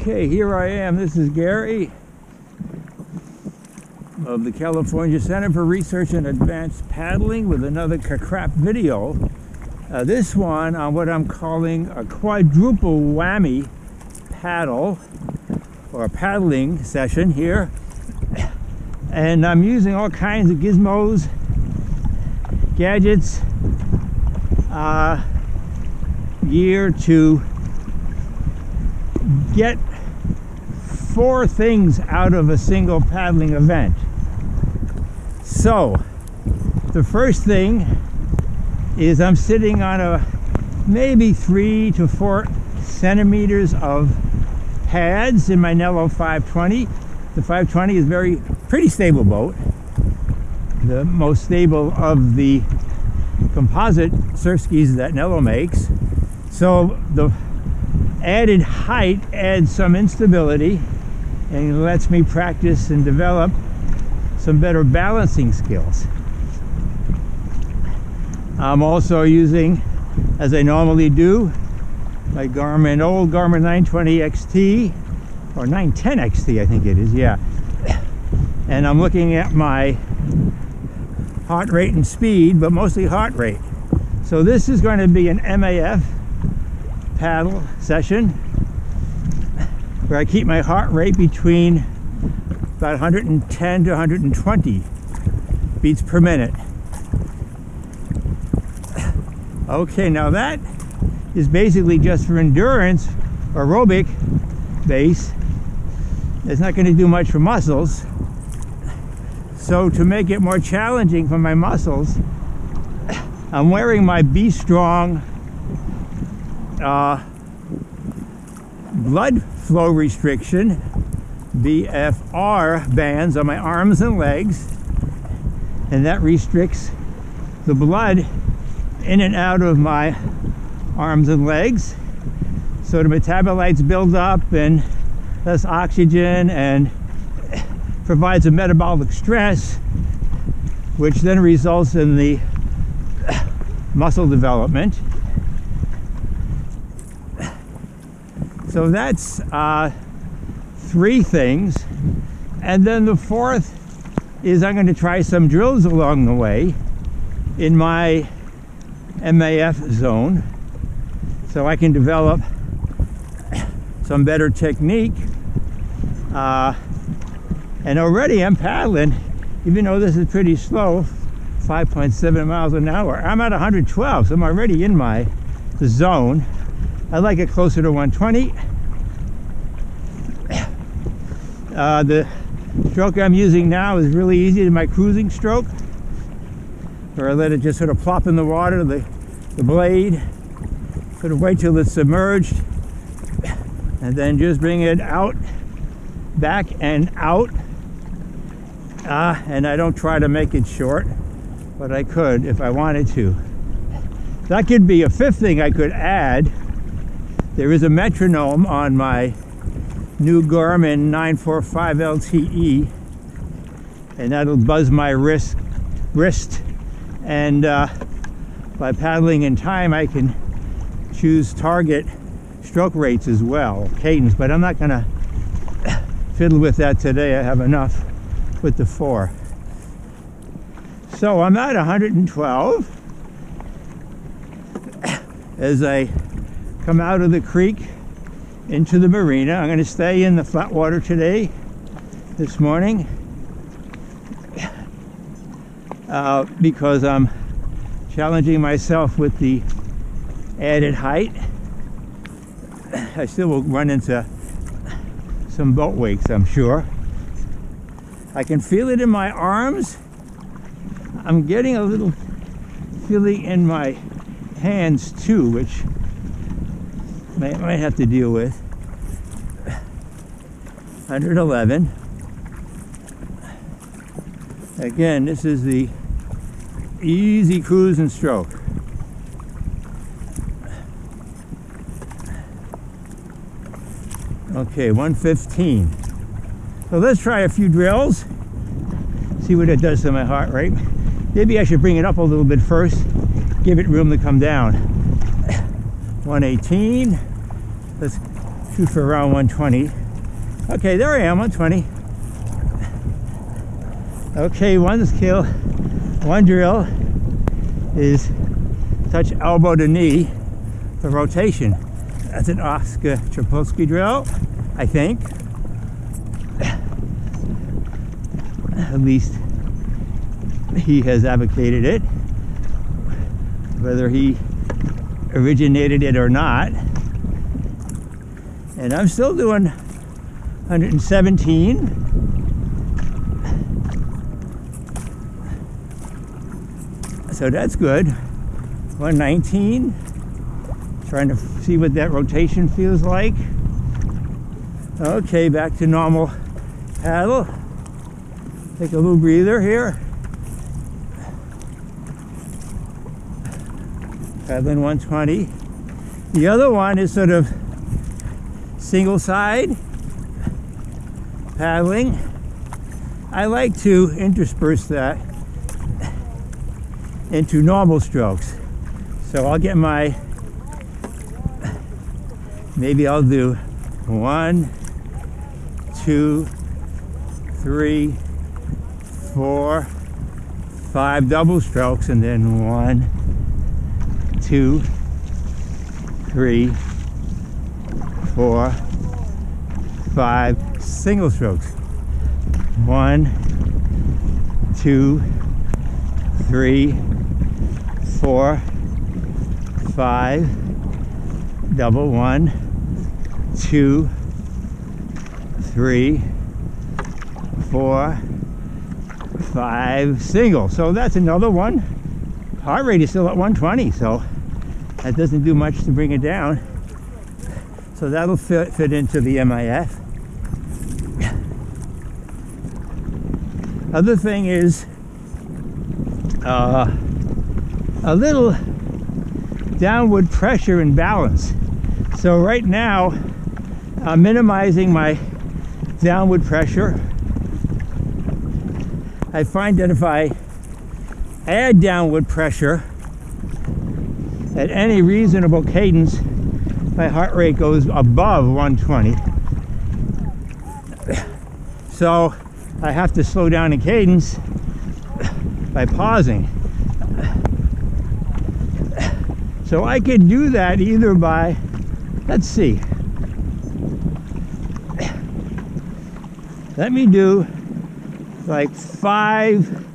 Okay, here I am. This is Gary of the California Center for Research and Advanced Paddling with another crap video. This one on what I'm calling a quadruple whammy paddle or a paddling session here. And I'm using all kinds of gizmos, gadgets, gear to get 4 things out of a single paddling event. So the first thing is I'm sitting on a maybe 3 to 4 centimeters of pads in my Nello 520. The 520 is pretty stable boat, the most stable of the composite surf skis that Nello makes. So the added height adds some instability and lets me practice and develop some better balancing skills. I'm also using, as I normally do, my old Garmin 920 XT, or 910 XT I think it is, yeah. And I'm looking at my heart rate and speed, but mostly heart rate. So this is going to be an MAF paddle session where I keep my heart rate between about 110 to 120 beats per minute. Okay, now that is basically just for endurance, aerobic base. It's not going to do much for muscles. So to make it more challenging for my muscles, I'm wearing my Be Strong blood flow restriction BFR bands on my arms and legs, and that restricts the blood in and out of my arms and legs, so the metabolites build up and less oxygen, and provides a metabolic stress, which then results in the muscle development. So that's 3 things. And then the 4th is I'm going to try some drills along the way in my MAF zone so I can develop some better technique. And already I'm paddling, even though this is pretty slow, 5.7 miles an hour. I'm at 112, so I'm already in the zone. I like it closer to 120. The stroke I'm using now is really easy to my cruising stroke, where I let it just sort of plop in the water, the blade, sort of wait till it's submerged, and then just bring it out, back and out. And I don't try to make it short, but I could if I wanted to. That could be a 5th thing I could add. There is a metronome on my new Garmin 945 LTE, and that'll buzz my wrist, and by paddling in time I can choose target stroke rates as well, cadence, but I'm not going to fiddle with that today. I have enough with the 4. So I'm at 112 as I come out of the creek into the marina. I'm going to stay in the flat water today, this morning, because I'm challenging myself with the added height. I still will run into some boat wakes, I'm sure. I can feel it in my arms. I'm getting a little feeling in my hands too, which I might have to deal with. 111. Again, this is the easy cruise and stroke. Okay, 115. So let's try a few drills, see what it does to my heart rate. Maybe I should bring it up a little bit first, give it room to come down. 118. Let's shoot for around 120. Okay, there I am, 120. Okay, one skill, one drill is touch elbow to knee for rotation. That's an Oscar Trapolsky drill, I think. At least he has advocated it. Whether he originated it or not. And I'm still doing 117. So that's good. 119. Trying to see what that rotation feels like. Okay, back to normal paddle. Take a little breather here. Paddling 120. The other one is sort of single side paddling. I like to intersperse that into normal strokes. So I'll get my, maybe I'll do 1, 2, 3, 4, 5 double strokes, and then 1, 2, 3, 4, 5 single strokes. 1, 2, 3, 4, 5 double. 1, 2, 3, 4, 5 single. So that's another one. Heart rate is still at 120, so that doesn't do much to bring it down. So that'll fit into the MIF. Other thing is a little downward pressure and balance. So right now I'm minimizing my downward pressure. I find that if I add downward pressure at any reasonable cadence, my heart rate goes above 120. So I have to slow down the cadence by pausing. So I could do that either by, let's see, let me do like 5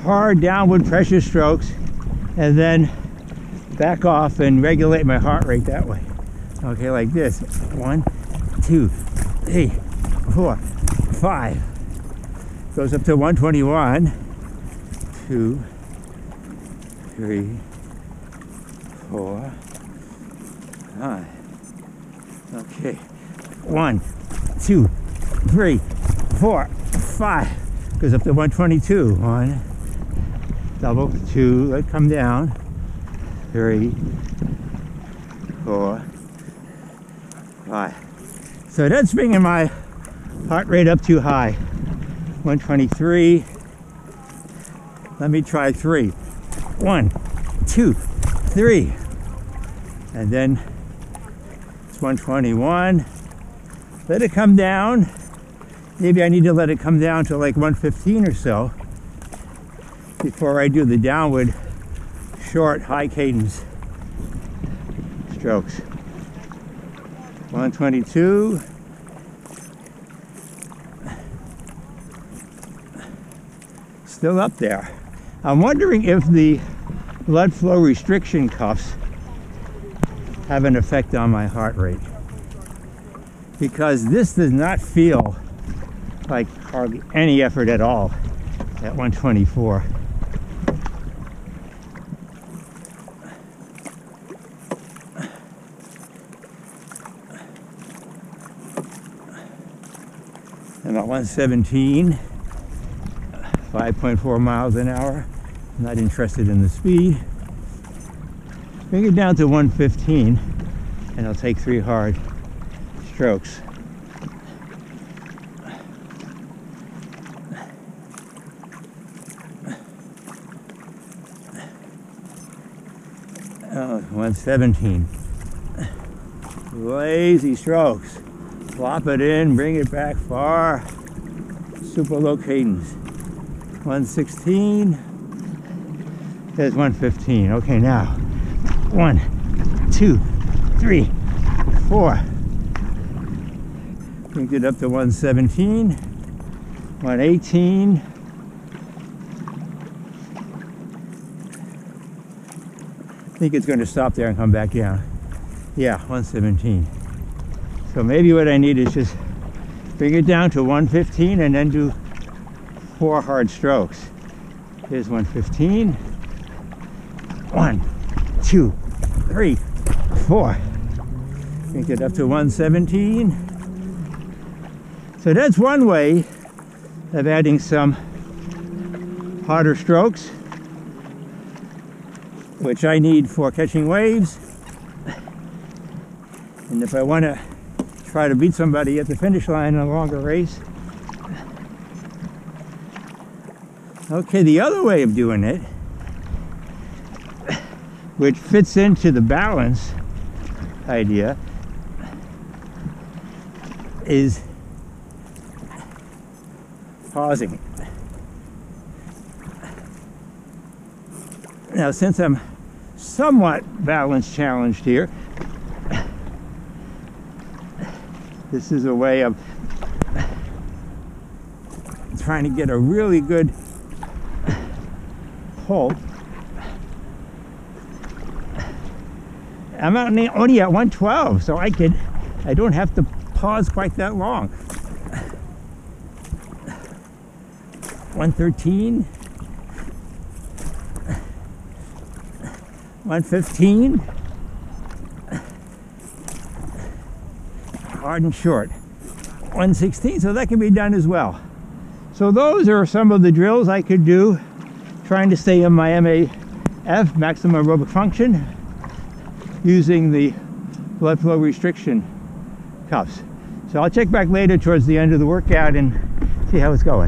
hard downward pressure strokes and then back off and regulate my heart rate that way. Okay, like this. 1, 2, 3, 4, 5. Goes up to 121. 2, 3, 4, 5. Okay. 1, 2, 3, 4, 5. Goes up to 122. 1, double, 2, let it come down. 3, 4, 5. So that's bringing my heart rate up too high. 123. Let me try 3. 1, 2, 3. And then it's 121. Let it come down. Maybe I need to let it come down to like 115 or so before I do the downward short high cadence strokes. 122. Still up there. I'm wondering if the blood flow restriction cuffs have an effect on my heart rate, because this does not feel like hardly any effort at all at 124. I'm at 117, 5.4 miles an hour. I'm not interested in the speed. Bring it down to 115 and I'll take 3 hard strokes. Oh, 117. Lazy strokes. Flop it in, bring it back far. Super low cadence. 116. There's 115. Okay, now 1, 2, 3, 4. Bring it up to 117, 118. I think it's going to stop there and come back down. Yeah, 117. So maybe what I need is just bring it down to 115 and then do 4 hard strokes. Here's 115. 1, 2, 3, 4. Bring it up to 117. So that's one way of adding some harder strokes, which I need for catching waves. And if I want to try to beat somebody at the finish line in a longer race. Okay, the other way of doing it, which fits into the balance idea, is pausing. Now, since I'm somewhat balance challenged here, this is a way of trying to get a really good hold. I'm only at 112, so I don't have to pause quite that long. 113, 115, hard and short, 116, so that can be done as well. So those are some of the drills I could do, trying to stay in my MAF, maximum aerobic function, using the blood flow restriction cuffs. So I'll check back later towards the end of the workout and see how it's going.